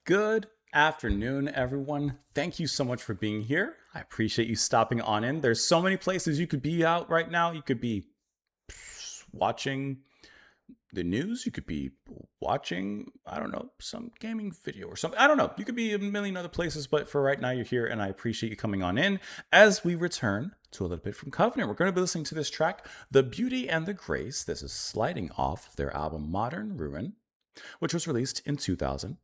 Good afternoon, everyone. Thank you so much for being here. I appreciate you stopping on in. There's so many places you could be out right now. You could be watching the news. You could be watching, I don't know, some gaming video or something. I don't know. You could be a million other places, but for right now, you're here, and I appreciate you coming on in as we return to a little bit from Covenant. We're going to be listening to this track, The Beauty and the Grace. This is sliding off their album Modern Ruin, which was released in 2011.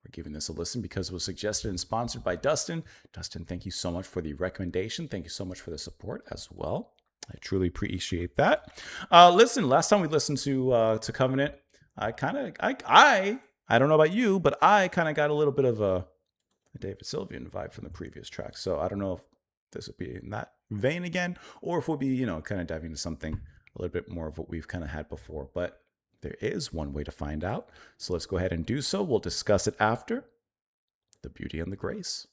We're giving this a listen because it was suggested and sponsored by Dustin. Dustin, thank you so much for the recommendation. Thank you so much for the support as well. I truly appreciate that. Listen, last time we listened to Covenant, I don't know about you, but I kind of got a little bit of a David Sylvian vibe from the previous track. So I don't know if this would be in that vein again, or if we'll be, kind of diving into something a little bit more of what we've kind of had before. But there is one way to find out. So let's go ahead and do so. We'll discuss it after The Beauty and the Grace.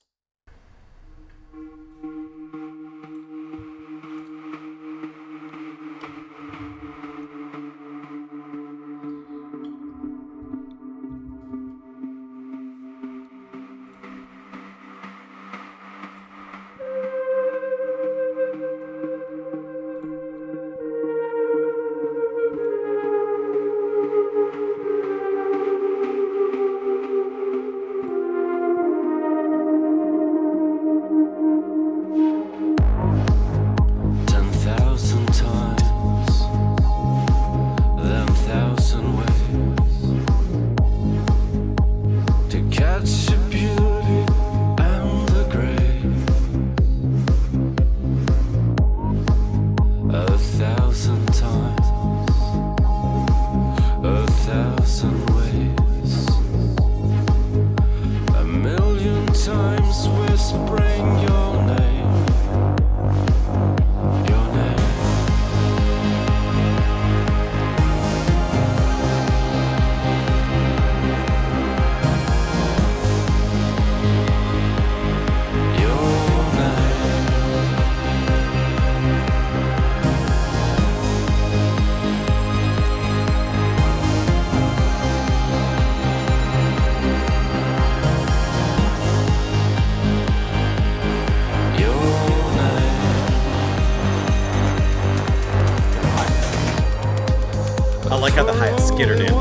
I like how the hi-hat skittered in.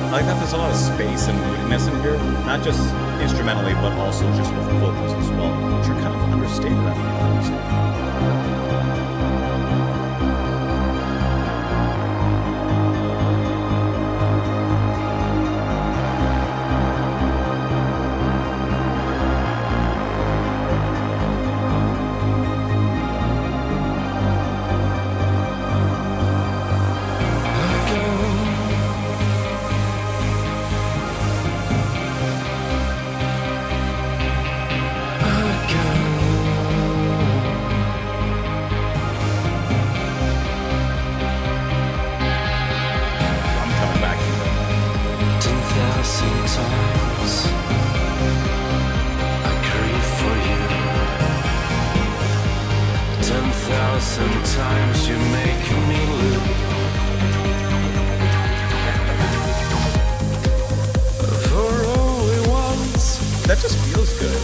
I like that there's a lot of space and moodiness in here, not just instrumentally, but also just with the vocals as well, which are kind of understated at the music. Sometimes you make me look. For only once. That just feels good.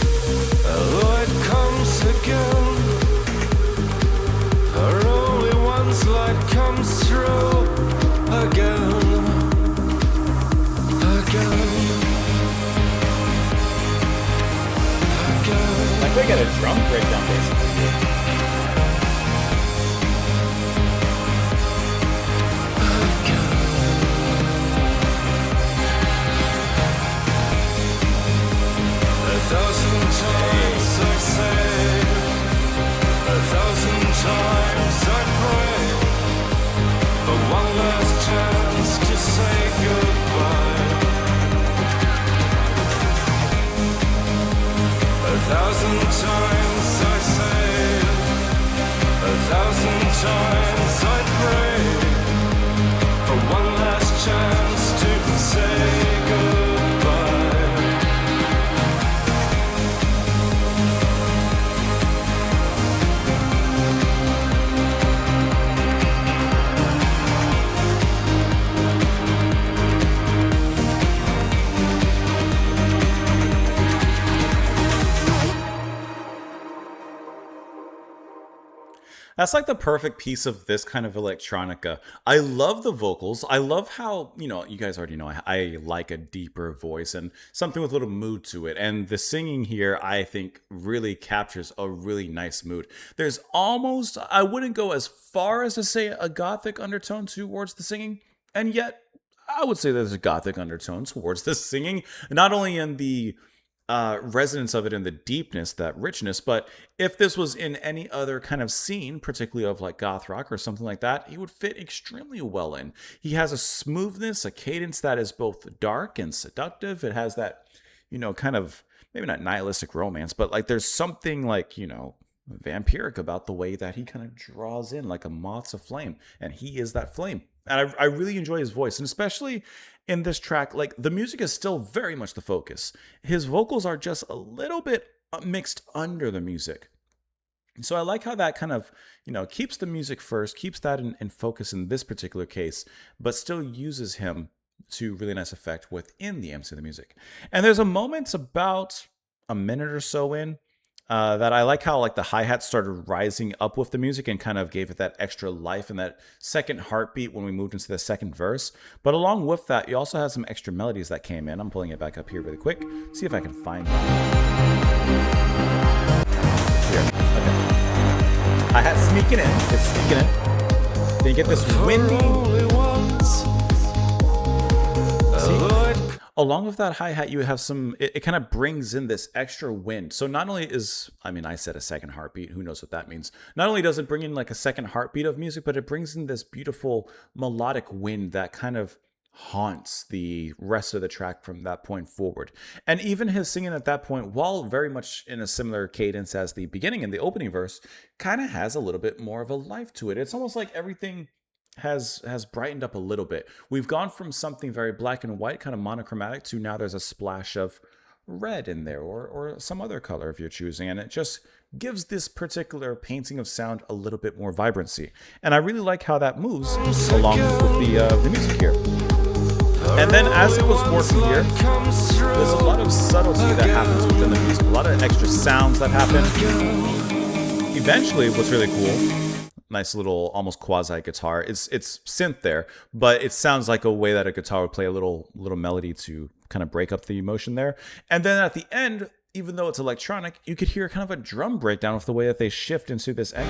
Although it comes again. For only once light comes through again. Like we got a drum breakdown basically. times I say, 1,000 times I pray for one last chance to say goodbye. That's like the perfect piece of this kind of electronica. I love the vocals. I love how, you guys already know I like a deeper voice and something with a little mood to it. And the singing here, I think, really captures a really nice mood. There's almost, I wouldn't go as far as to say a gothic undertone towards the singing, and yet I would say there's a gothic undertone towards the singing, not only in the resonance of it and the deepness, that richness. But if this was in any other kind of scene, particularly of like goth rock or something like that, he would fit extremely well in. He has a smoothness, a cadence that is both dark and seductive. It has that, kind of maybe not nihilistic romance, but like there's something like, vampiric about the way that he kind of draws in like a moth to flame, and he is that flame. And I really enjoy his voice, and especially in this track, like the music is still very much the focus. His vocals are just a little bit mixed under the music. So I like how that kind of, keeps the music first, keeps that in focus in this particular case, but still uses him to really nice effect within the MC of the music. And there's a moment about a minute or so in that I like how like the hi-hat started rising up with the music and kind of gave it that extra life and that second heartbeat when we moved into the second verse. But along with that, you also had some extra melodies that came in. I'm pulling it back up here really quick. See if I can find them. Here, okay. Hi-hat sneaking in. It's sneaking in. Then you get this windy. Along with that hi-hat, you have some, it kind of brings in this extra wind. So not only is, I said a second heartbeat, who knows what that means. Not only does it bring in like a second heartbeat of music, but it brings in this beautiful melodic wind that kind of haunts the rest of the track from that point forward. And even his singing at that point, while very much in a similar cadence as the beginning and the opening verse, kind of has a little bit more of a life to it. It's almost like everything has brightened up a little bit. We've gone from something very black and white, kind of monochromatic, to now there's a splash of red in there, or some other color if you're choosing, and it just gives this particular painting of sound a little bit more vibrancy. And I really like how that moves along with the music here. And then as it was working here, there's a lot of subtlety that happens within the music, a lot of extra sounds that happen. Eventually, what's really cool, nice little almost quasi guitar. It's synth there, but it sounds like a way that a guitar would play a little melody to kind of break up the emotion there. And then at the end, even though it's electronic, you could hear kind of a drum breakdown with the way that they shift into this echo.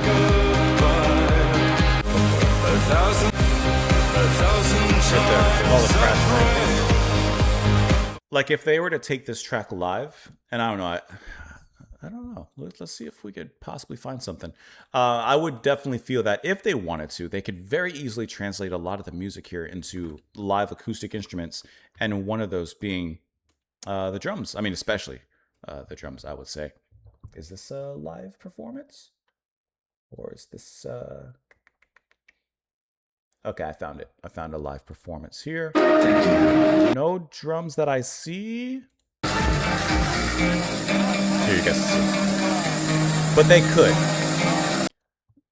All the crashing. Like if they were to take this track live, and I don't know, I don't know. Let's see if we could possibly find something. I would definitely feel that if they wanted to, they could very easily translate a lot of the music here into live acoustic instruments, and one of those being the drums. Especially the drums, I would say. Is this a live performance? Or is this... Okay, I found it. I found a live performance here. No drums that I see. Here you guys see. But they could.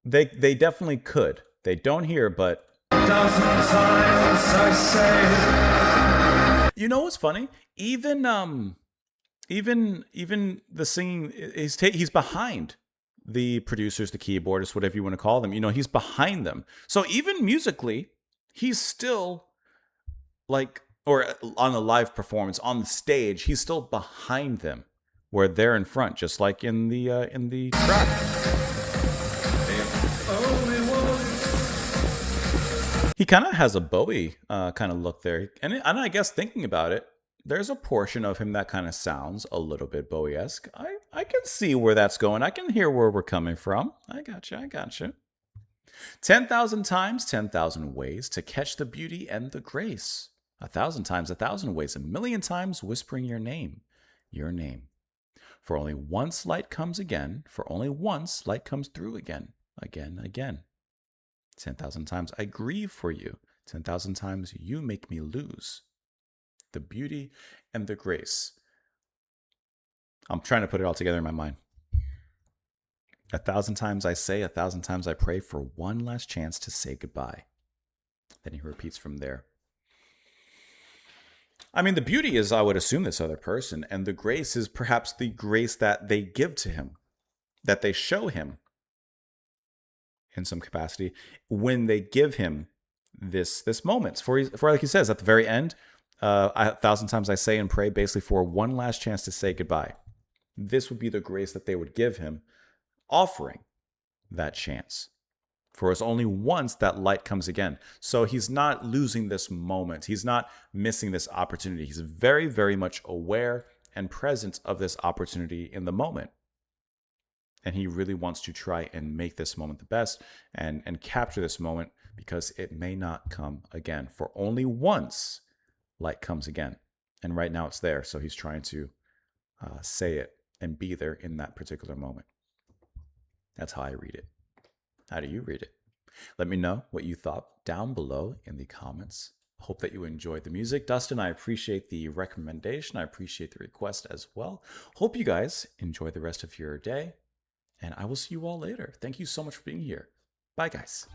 They definitely could. They don't hear, but... Times I say. You know what's funny? Even the singing, he's behind the producers, the keyboardists, whatever you want to call them. He's behind them. So even musically, he's still like, or on a live performance on the stage, he's still behind them, where they're in front, just like in the track. He kind of has a Bowie kind of look there, and I guess thinking about it, there's a portion of him that kind of sounds a little bit Bowie-esque. I can see where that's going. I can hear where we're coming from. I gotcha. 10,000 times, 10,000 ways to catch the beauty and the grace. 1,000 times, 1,000 ways, 1,000,000 times whispering your name. For only once light comes again, for only once light comes through again, again. 10,000 times I grieve for you, 10,000 times you make me lose. The beauty and the grace. I'm trying to put it all together in my mind. 1,000 times I say, 1,000 times I pray for one last chance to say goodbye. Then he repeats from there. I mean, the beauty is, I would assume, this other person, and the grace is perhaps the grace that they give to him, that they show him in some capacity when they give him this moment. For like he says at the very end, 1,000 times I say and pray, basically for one last chance to say goodbye. This would be the grace that they would give him, offering that chance. For it's only once that light comes again. So he's not losing this moment. He's not missing this opportunity. He's very, very much aware and present of this opportunity in the moment. And he really wants to try and make this moment the best and capture this moment, because it may not come again. For only once light comes again. And right now it's there. So he's trying to say it and be there in that particular moment. That's how I read it. How do you read it? Let me know what you thought down below in the comments. Hope that you enjoyed the music. Dustin, I appreciate the recommendation. I appreciate the request as well. Hope you guys enjoy the rest of your day. And I will see you all later. Thank you so much for being here. Bye, guys.